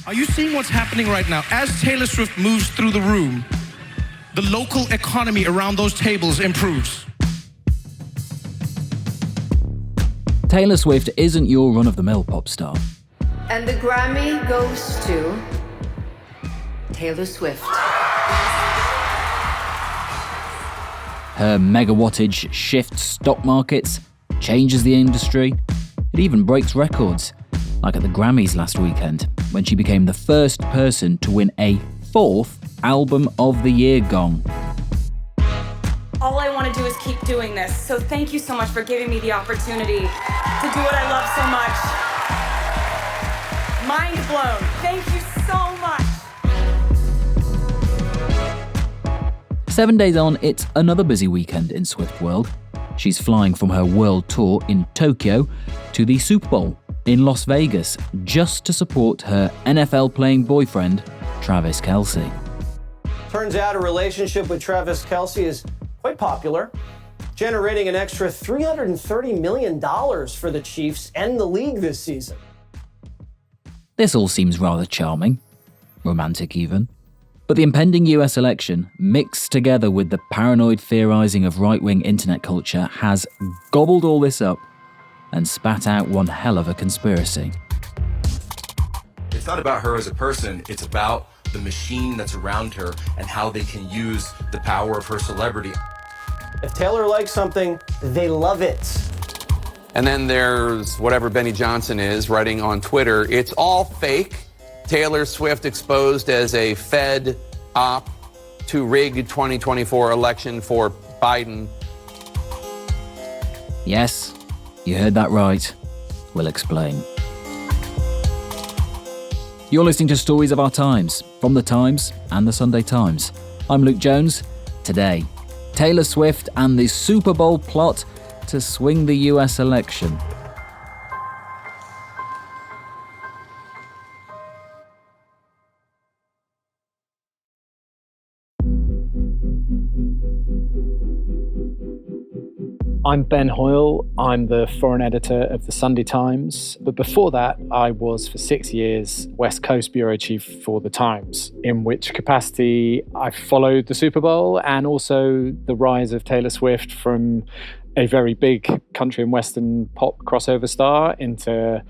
Are you seeing what's happening right now? As Taylor Swift moves through the room, the local economy around those tables improves. Taylor Swift isn't your run-of-the-mill pop star. And the Grammy goes to Taylor Swift. Her megawattage shifts stock markets, changes the industry. It even breaks records, like at the Grammys last weekend, when she became the first person to win a 4th Album of the Year gong. All I want to do is keep doing this, so thank you so much for giving me the opportunity to do what I love so much. Mind blown. Thank you so much. 7 days on, it's another busy weekend in Swift world. She's flying from her world tour in Tokyo to the Super Bowl in Las Vegas just to support her NFL-playing boyfriend, Travis Kelce. Turns out a relationship with Travis Kelce is quite popular, generating an extra $330 million for the Chiefs and the league this season. This all seems rather charming, romantic even. But the impending US election, mixed together with the paranoid theorising of right-wing internet culture, has gobbled all this up and spat out one hell of a conspiracy. It's not about her as a person, it's about the machine that's around her and how they can use the power of her celebrity. If Taylor likes something, they love it. And then there's whatever Benny Johnson is writing on Twitter, it's all fake. Taylor Swift exposed as a Fed op to rig 2024 election for Biden. Yes, you heard that right. We'll explain. You're listening to Stories of Our Times, from The Times and The Sunday Times. I'm Luke Jones. Today, Taylor Swift and the Super Bowl plot to swing the US election. I'm Ben Hoyle. I'm the foreign editor of the Sunday Times. But before that, I was for 6 years West Coast bureau chief for the Times, in which capacity I followed the Super Bowl and also the rise of Taylor Swift from a very big country and Western pop crossover star into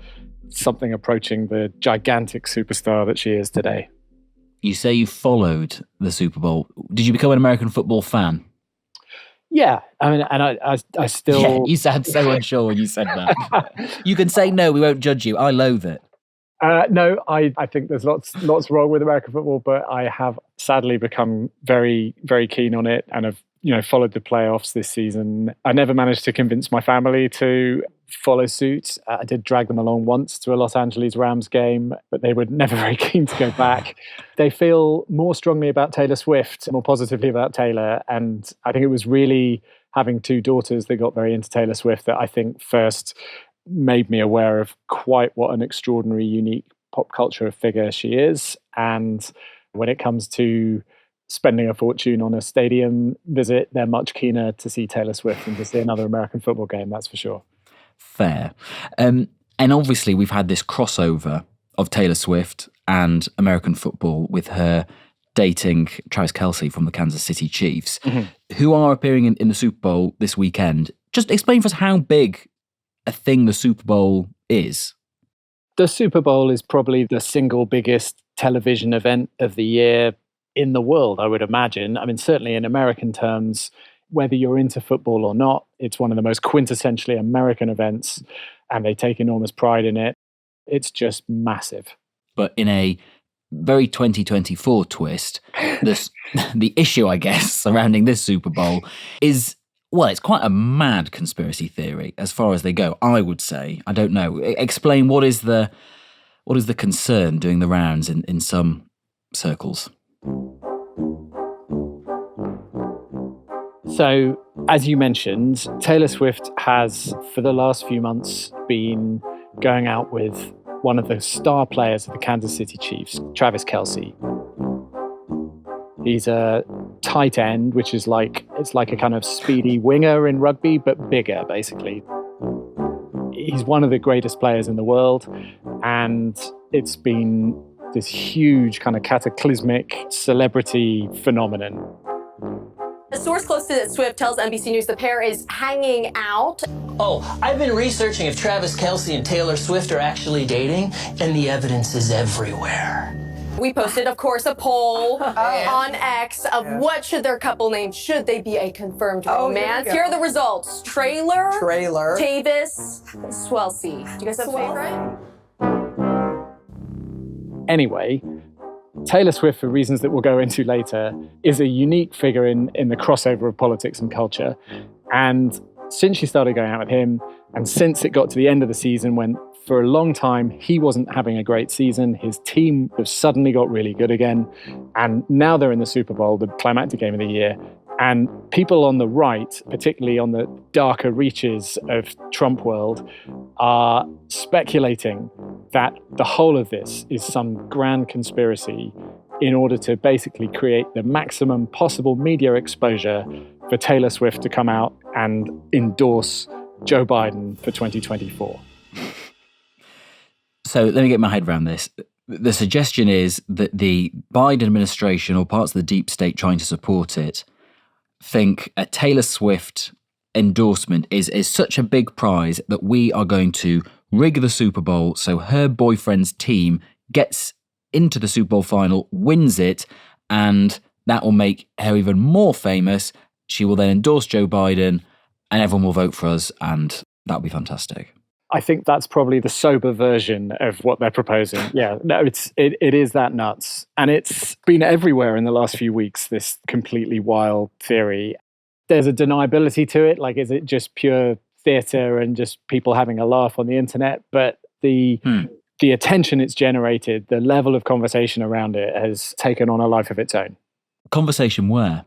something approaching the gigantic superstar that she is today. You say you followed the Super Bowl. Did you become an American football fan? Yeah, I mean, and I still... Yeah, you sound so unsure when you said that. You can say no, we won't judge you. I loathe it. No, I think there's lots wrong with American football, but I have sadly become very, very keen on it and have followed the playoffs this season. I never managed to convince my family to follow suit. I did drag them along once to a Los Angeles Rams game, but they were never very keen to go back. They feel more strongly about Taylor Swift, more positively about Taylor. And I think it was really having two daughters that got very into Taylor Swift that I think first made me aware of quite what an extraordinary, unique pop culture figure she is. And when it comes to spending a fortune on a stadium visit, they're much keener to see Taylor Swift than to see another American football game, that's for sure. Fair. And obviously we've had this crossover of Taylor Swift and American football with her dating Travis Kelce from the Kansas City Chiefs, who are appearing in the Super Bowl this weekend. Just explain for us how big a thing the Super Bowl is. The Super Bowl is probably the single biggest television event of the year in the world, I would imagine. I mean, certainly in American terms, whether you're into football or not, it's one of the most quintessentially American events, and they take enormous pride in it. It's just massive. But in a very 2024 twist, the issue, I guess, surrounding this Super Bowl is, well, it's quite a mad conspiracy theory as far as they go, I would say. I don't know. Explain what is the concern doing the rounds in some circles? So, as you mentioned, Taylor Swift has, for the last few months, been going out with one of the star players of the Kansas City Chiefs, Travis Kelce. He's a tight end, which is it's like a kind of speedy winger in rugby, but bigger, basically. He's one of the greatest players in the world, and it's been this huge kind of cataclysmic celebrity phenomenon. A source close to Swift tells NBC News the pair is hanging out. Oh, I've been researching if Travis Kelce and Taylor Swift are actually dating, and the evidence is everywhere. We posted, of course, a poll on X of what should their couple name? Should they be a confirmed romance? Here are the results. Trailer. Tavis. Swelsey. Do you guys have a favorite? Anyway, Taylor Swift, for reasons that we'll go into later, is a unique figure in the crossover of politics and culture. And since she started going out with him, and since it got to the end of the season when for a long time he wasn't having a great season, his team have suddenly got really good again. And now they're in the Super Bowl, the climactic game of the year. And people on the right, particularly on the darker reaches of Trump world, are speculating that the whole of this is some grand conspiracy in order to basically create the maximum possible media exposure for Taylor Swift to come out and endorse Joe Biden for 2024. So let me get my head around this. The suggestion is that the Biden administration or parts of the deep state trying to support it think a Taylor Swift endorsement is such a big prize that we are going to rig the Super Bowl so her boyfriend's team gets into the Super Bowl final, wins it, and that will make her even more famous. She will then endorse Joe Biden and everyone will vote for us, and that'll be fantastic. I think that's probably the sober version of what they're proposing. Yeah, no, it is that nuts. And it's been everywhere in the last few weeks, this completely wild theory. There's a deniability to it. Like, is it just pure theater and just people having a laugh on the internet? But the attention it's generated, the level of conversation around it has taken on a life of its own. Conversation where?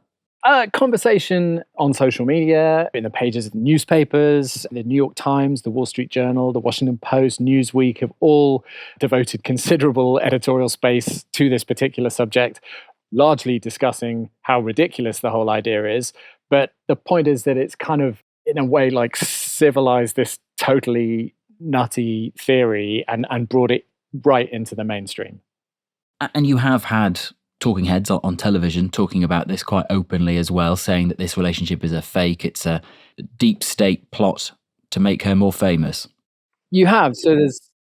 Conversation on social media, in the pages of the newspapers, the New York Times, the Wall Street Journal, the Washington Post, Newsweek have all devoted considerable editorial space to this particular subject, largely discussing how ridiculous the whole idea is. But the point is that it's kind of, in a way, like civilized this totally nutty theory and brought it right into the mainstream. And you have had talking heads on television talking about this quite openly as well, saying that this relationship is a fake, it's a deep state plot to make her more famous. You have. So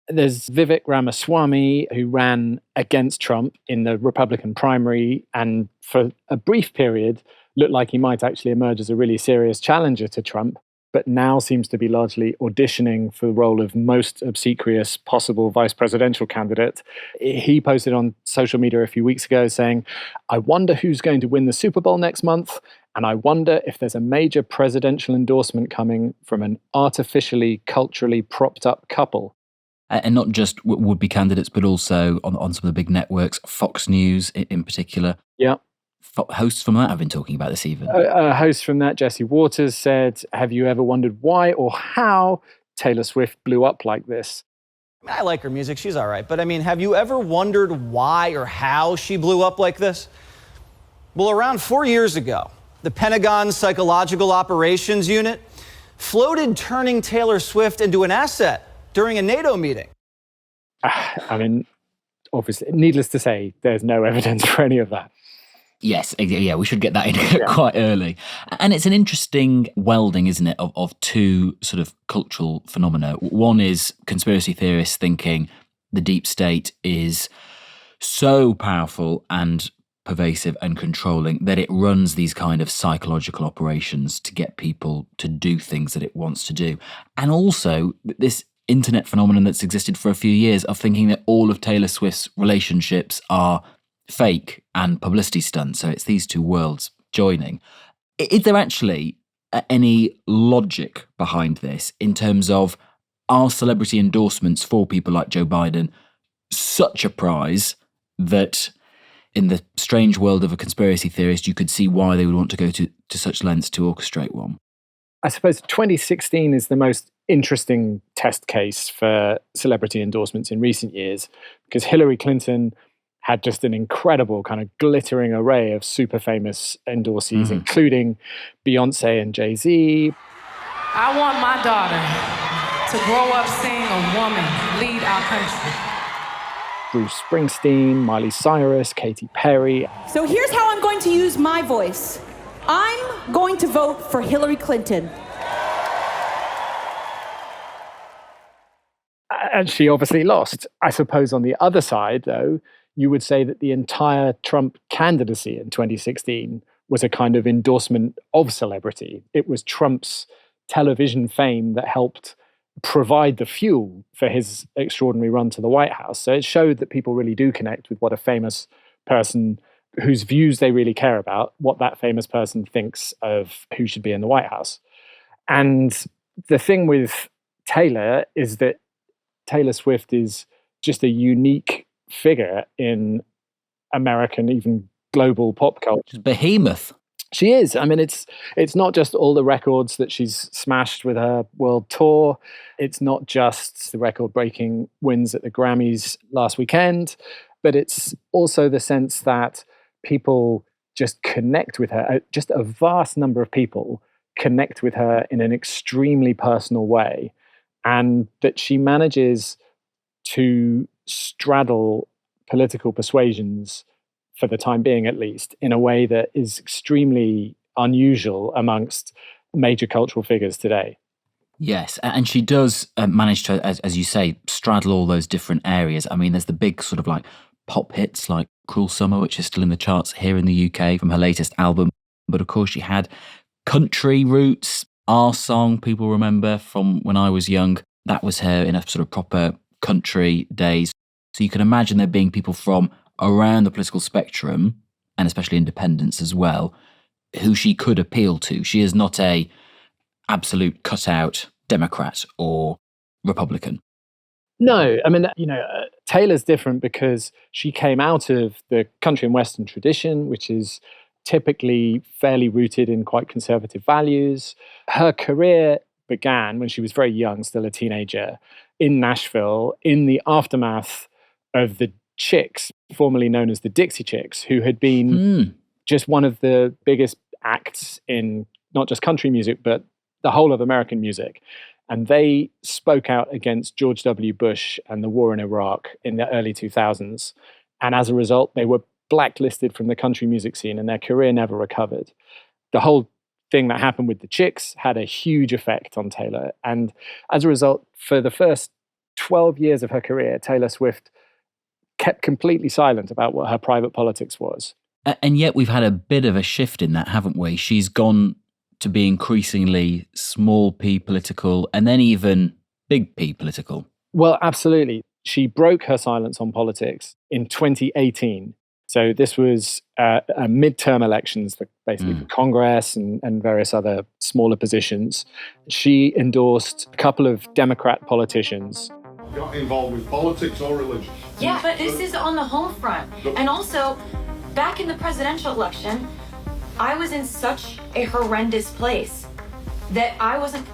there's Vivek Ramaswamy, who ran against Trump in the Republican primary and for a brief period looked like he might actually emerge as a really serious challenger to Trump, but now seems to be largely auditioning for the role of most obsequious possible vice presidential candidate. He posted on social media a few weeks ago saying, "I wonder who's going to win the Super Bowl next month, and I wonder if there's a major presidential endorsement coming from an artificially, culturally propped up couple." And not just would-be candidates, but also on some of the big networks, Fox News in particular. Yeah. Hosts from that have been talking about this even. A host from that, Jesse Waters, said, "Have you ever wondered why or how Taylor Swift blew up like this?" I like her music. She's all right. But I mean, have you ever wondered why or how she blew up like this? Well, around 4 years ago, the Pentagon's Psychological Operations Unit floated turning Taylor Swift into an asset during a NATO meeting. I mean, obviously, needless to say, there's no evidence for any of that. Yes, yeah, we should get that in quite early. And it's an interesting welding, isn't it, of two sort of cultural phenomena. One is conspiracy theorists thinking the deep state is so powerful and pervasive and controlling that it runs these kind of psychological operations to get people to do things that it wants to do. And also this internet phenomenon that's existed for a few years of thinking that all of Taylor Swift's relationships are fake and publicity stunts. So it's these two worlds joining. Is there actually any logic behind this in terms of, are celebrity endorsements for people like Joe Biden such a prize that in the strange world of a conspiracy theorist, you could see why they would want to go to such lengths to orchestrate one? I suppose 2016 is the most interesting test case for celebrity endorsements in recent years, because Hillary Clinton had just an incredible kind of glittering array of super famous endorsees, including Beyonce and Jay-Z. I want my daughter to grow up seeing a woman lead our country. Bruce Springsteen, Miley Cyrus, Katy Perry. So here's how I'm going to use my voice. I'm going to vote for Hillary Clinton. And she obviously lost. I suppose on the other side, though, you would say that the entire Trump candidacy in 2016 was a kind of endorsement of celebrity. It was Trump's television fame that helped provide the fuel for his extraordinary run to the White House. So it showed that people really do connect with what a famous person whose views they really care about, what that famous person thinks of who should be in the White House. And the thing with Taylor is that Taylor Swift is just a unique figure in American, even global pop culture. She's a behemoth. She is. I mean, it's not just all the records that she's smashed with her world tour. It's not just the record-breaking wins at the Grammys last weekend, but it's also the sense that people just connect with her. Just a vast number of people connect with her in an extremely personal way, and that she manages to straddle political persuasions, for the time being at least, in a way that is extremely unusual amongst major cultural figures today. Yes, and she does manage to, as you say, straddle all those different areas. I mean, there's the big sort of like pop hits like Cruel Summer, which is still in the charts here in the UK from her latest album. But of course, she had country roots. Our Song, people remember from when I was young. That was her in a sort of proper country days. So you can imagine there being people from around the political spectrum, and especially independents as well, who she could appeal to. She is not a absolute cutout Democrat or Republican. No, I mean, Taylor's different because she came out of the country and Western tradition, which is typically fairly rooted in quite conservative values. Her career began when she was very young, still a teenager, in Nashville, in the aftermath of the Chicks, formerly known as the Dixie Chicks, who had been just one of the biggest acts in not just country music, but the whole of American music. And they spoke out against George W. Bush and the war in Iraq in the early 2000s. And as a result, they were blacklisted from the country music scene and their career never recovered. The whole thing that happened with the Chicks had a huge effect on Taylor. And as a result, for the first 12 years of her career, Taylor Swift kept completely silent about what her private politics was. And yet we've had a bit of a shift in that, haven't we? She's gone to be increasingly small p political and then even big P political. Well, absolutely. She broke her silence on politics in 2018. So this was midterm elections, basically for Congress and various other smaller positions. She endorsed a couple of Democrat politicians. Got involved with politics or religion. Yeah, but this is on the home front. And also, back in the presidential election, I was in such a horrendous place that I wasn't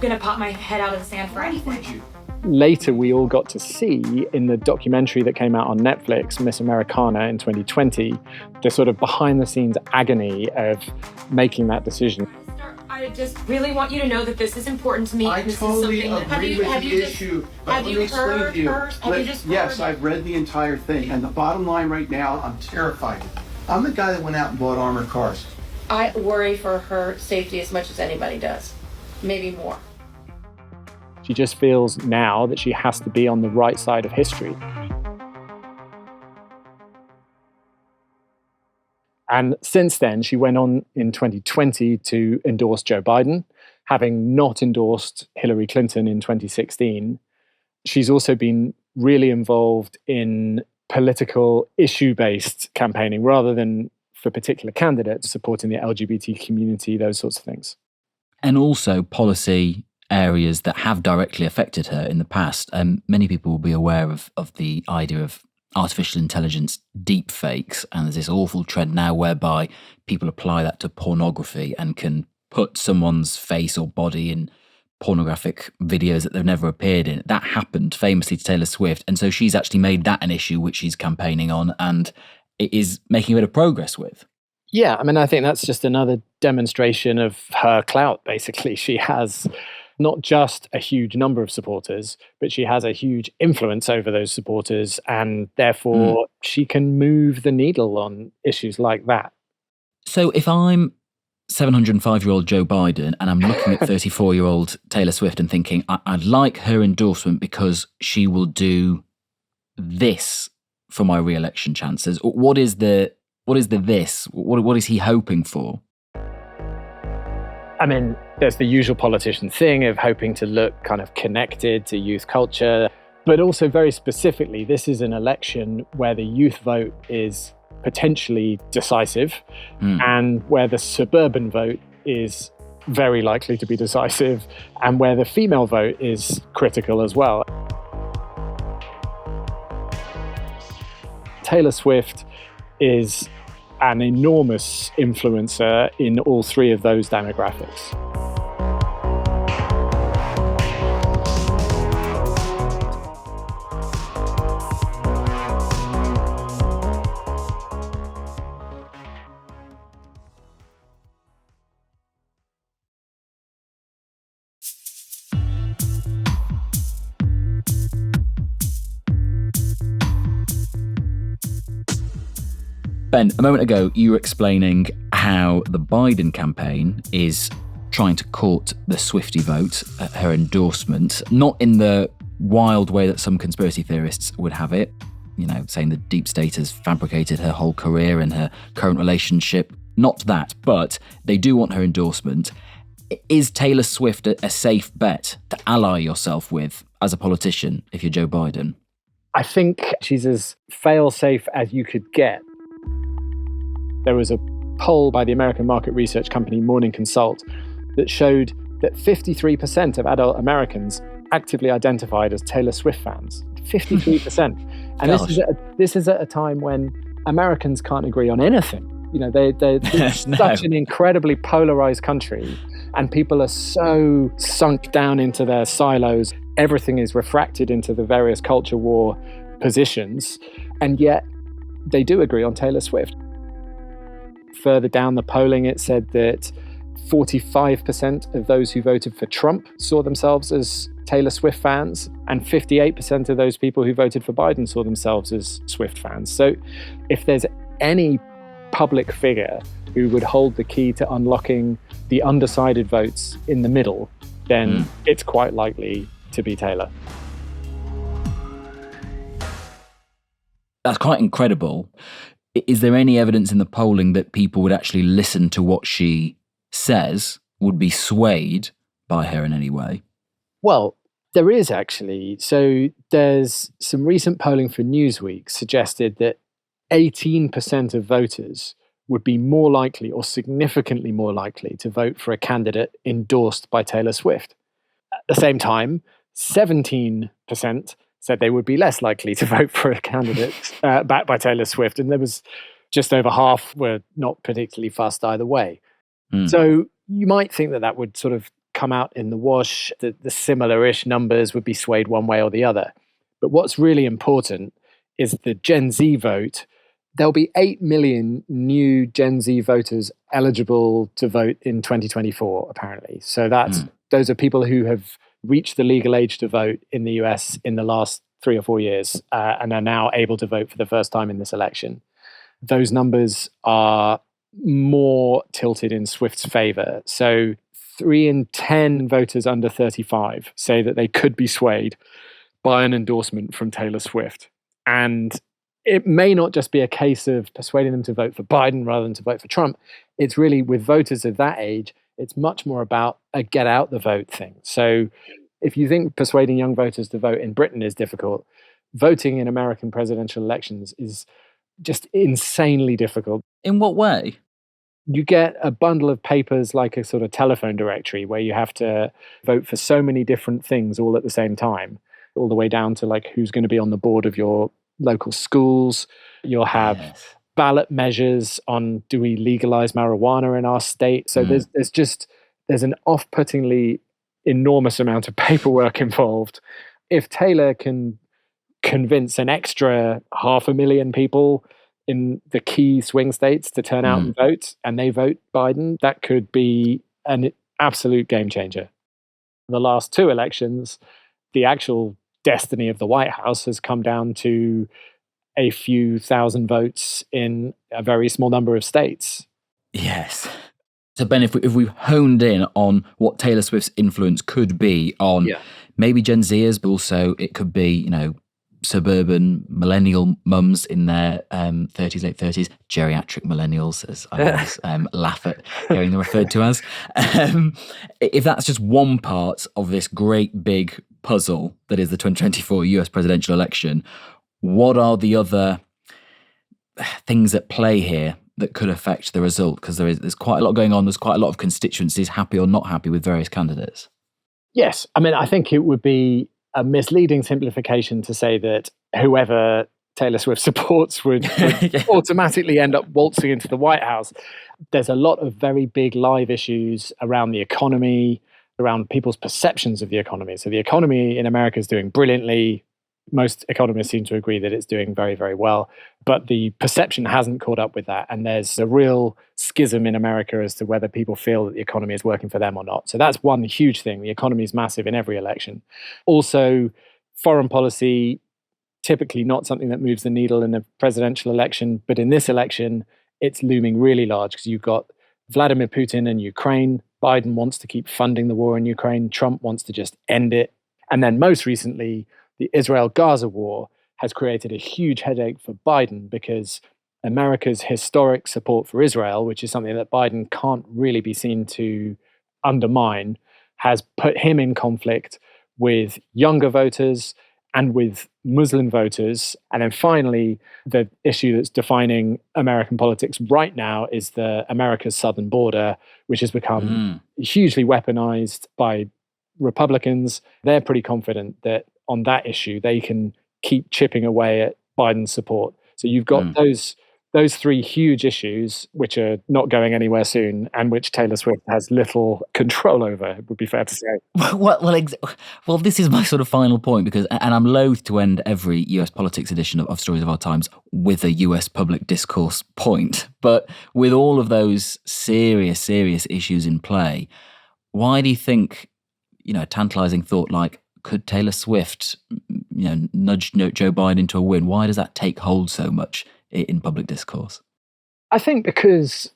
going to pop my head out of the sand for anything. Later, we all got to see in the documentary that came out on Netflix, Miss Americana in 2020, the sort of behind-the-scenes agony of making that decision. I just really want you to know that this is important to me. I and this totally is something that, agree with the issue, but have let you me explain heard to you. her? Have you just Yes, heard? I've read the entire thing, and the bottom line right now, I'm terrified. I'm the guy that went out and bought armored cars. I worry for her safety as much as anybody does, maybe more. She just feels now that she has to be on the right side of history. And since then, she went on in 2020 to endorse Joe Biden, having not endorsed Hillary Clinton in 2016. She's also been really involved in political issue-based campaigning rather than for particular candidates, supporting the LGBT community, those sorts of things. And also policy areas that have directly affected her in the past. Many people will be aware of the idea of artificial intelligence deep fakes, and there's this awful trend now whereby people apply that to pornography and can put someone's face or body in pornographic videos that they've never appeared in. That happened famously to Taylor Swift, and so she's actually made that an issue which she's campaigning on, and it is making a bit of progress with. Yeah, I mean, I think that's just another demonstration of her clout, basically. She has not just a huge number of supporters, but she has a huge influence over those supporters, and therefore she can move the needle on issues like that. So if I'm 705-year-old Joe Biden and I'm looking at 34-year-old Taylor Swift and thinking, I'd like her endorsement because she will do this for my re-election chances, what is the this? What is he hoping for? I mean, there's the usual politician thing of hoping to look kind of connected to youth culture, but also very specifically, this is an election where the youth vote is potentially decisive and where the suburban vote is very likely to be decisive and where the female vote is critical as well. Taylor Swift is an enormous influencer in all three of those demographics. Ben, a moment ago, you were explaining how the Biden campaign is trying to court the Swiftie vote, her endorsement, not in the wild way that some conspiracy theorists would have it, you know, saying the deep state has fabricated her whole career and her current relationship. Not that, but they do want her endorsement. Is Taylor Swift a safe bet to ally yourself with as a politician if you're Joe Biden? I think she's as fail-safe as you could get. There was a poll by the American market research company Morning Consult that showed that 53% of adult Americans actively identified as Taylor Swift fans. 53%. And this is at a time when Americans can't agree on anything. You know, they're such an incredibly polarized country, and people are so sunk down into their silos. Everything is refracted into the various culture war positions, and yet they do agree on Taylor Swift. Further down the polling, it said that 45% of those who voted for Trump saw themselves as Taylor Swift fans, and 58% of those people who voted for Biden saw themselves as Swift fans. So if there's any public figure who would hold the key to unlocking the undecided votes in the middle, then it's quite likely to be Taylor. That's quite incredible. Is there any evidence in the polling that people would actually listen to what she says, would be swayed by her in any way? Well, there is actually. So there's some recent polling for Newsweek suggested that 18% of voters would be more likely or significantly more likely to vote for a candidate endorsed by Taylor Swift. At the same time, 17% said they would be less likely to vote for a candidate backed by Taylor Swift. And there was just over half were not particularly fussed either way. So you might think that that would sort of come out in the wash, that the similar-ish numbers would be swayed one way or the other. But what's really important is the Gen Z vote. There'll be 8 million new Gen Z voters eligible to vote in 2024, apparently. So those are people who have reached the legal age to vote in the US in the last 3 or 4 years and are now able to vote for the first time in this election. Those numbers are more tilted in Swift's favor. So 3 in 10 voters under 35 say that they could be swayed by an endorsement from Taylor Swift. And it may not just be a case of persuading them to vote for Biden rather than to vote for Trump. It's really, with voters of that age, it's much more about a get out the vote thing. So if you think persuading young voters to vote in Britain is difficult, voting in American presidential elections is just insanely difficult. In what way? You get a bundle of papers like a sort of telephone directory where you have to vote for so many different things all at the same time, all the way down to like who's going to be on the board of your local schools. You'll have ballot measures on, do we legalize marijuana in our state? So there's an off-puttingly enormous amount of paperwork involved. If Taylor can convince an extra 500,000 people in the key swing states to turn out and vote, and they vote Biden, that could be an absolute game changer. The last two elections, the actual destiny of the White House has come down to a few thousand votes in a very small number of states. Yes. So Ben, if we've honed in on what Taylor Swift's influence could be on maybe Gen Zers, but also it could be, suburban millennial mums in their 30s, late 30s, geriatric millennials, as I always laugh at hearing them referred to as. If that's just one part of this great big puzzle that is the 2024 US presidential election, what are the other things at play here that could affect the result? Because there's quite a lot going on. There's quite a lot of constituencies happy or not happy with various candidates. Yes. I mean, I think it would be a misleading simplification to say that whoever Taylor Swift supports would automatically end up waltzing into the White House. There's a lot of very big live issues around the economy, around people's perceptions of the economy. So the economy in America is doing brilliantly. Most economists seem to agree that it's doing very, very well. But the perception hasn't caught up with that. And there's a real schism in America as to whether people feel that the economy is working for them or not. So that's one huge thing. The economy is massive in every election. Also, foreign policy, typically not something that moves the needle in a presidential election. But in this election, it's looming really large because you've got Vladimir Putin and Ukraine. Biden wants to keep funding the war in Ukraine. Trump wants to just end it. And then most recently, the Israel-Gaza war has created a huge headache for Biden because America's historic support for Israel, which is something that Biden can't really be seen to undermine, has put him in conflict with younger voters and with Muslim voters. And then finally, the issue that's defining American politics right now is the America's southern border, which has become hugely weaponized by Republicans. They're pretty confident that on that issue, they can keep chipping away at Biden's support. So you've got those three huge issues, which are not going anywhere soon, and which Taylor Swift has little control over, it would be fair to say. Well, this is my sort of final point, because, and I'm loath to end every US politics edition of Stories of Our Times with a US public discourse point, but with all of those serious issues in play, why do you think, a tantalizing thought like, could Taylor Swift, nudge Joe Biden into a win? Why does that take hold so much in public discourse? I think because,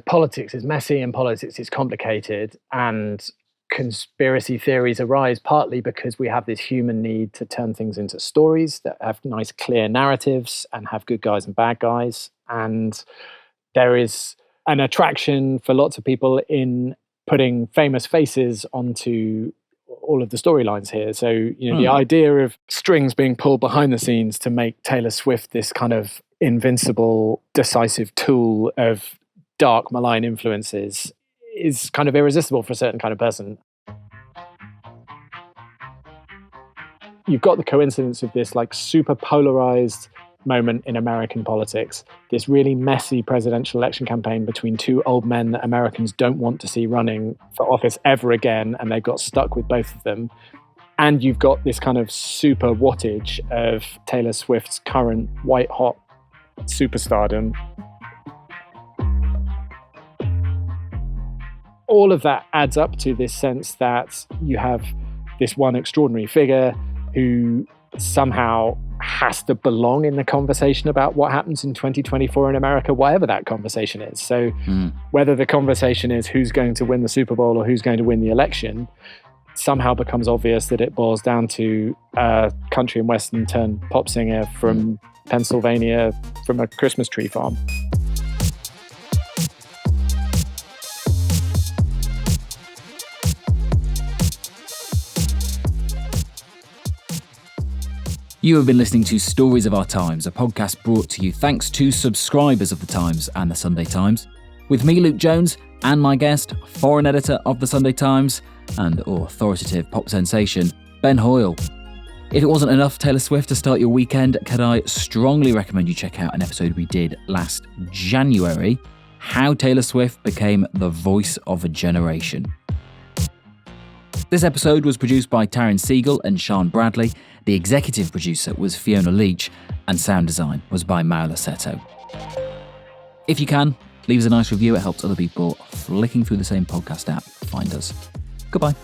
politics is messy and politics is complicated, and conspiracy theories arise partly because we have this human need to turn things into stories that have nice, clear narratives and have good guys and bad guys. And there is an attraction for lots of people in putting famous faces onto all of the storylines here. So, the idea of strings being pulled behind the scenes to make Taylor Swift this kind of invincible, decisive tool of dark, malign influences is kind of irresistible for a certain kind of person. You've got the coincidence of this super polarized moment in American politics, this really messy presidential election campaign between two old men that Americans don't want to see running for office ever again, and they've got stuck with both of them. And you've got this kind of super wattage of Taylor Swift's current white-hot superstardom. All of that adds up to this sense that you have this one extraordinary figure who somehow has to belong in the conversation about what happens in 2024 in America, whatever that conversation is. So whether the conversation is who's going to win the Super Bowl or who's going to win the election, somehow becomes obvious that it boils down to a country and western turned pop singer from Pennsylvania from a Christmas tree farm. You have been listening to Stories of Our Times, a podcast brought to you thanks to subscribers of The Times and The Sunday Times, with me, Luke Jones, and my guest, foreign editor of The Sunday Times and authoritative pop sensation, Ben Hoyle. If it wasn't enough Taylor Swift to start your weekend, could I strongly recommend you check out an episode we did last January, How Taylor Swift Became the Voice of a Generation. This episode was produced by Taryn Siegel and Sean Bradley. The executive producer was Fiona Leach, and sound design was by Maula Seto. If you can, leave us a nice review. It helps other people flicking through the same podcast app find us. Goodbye.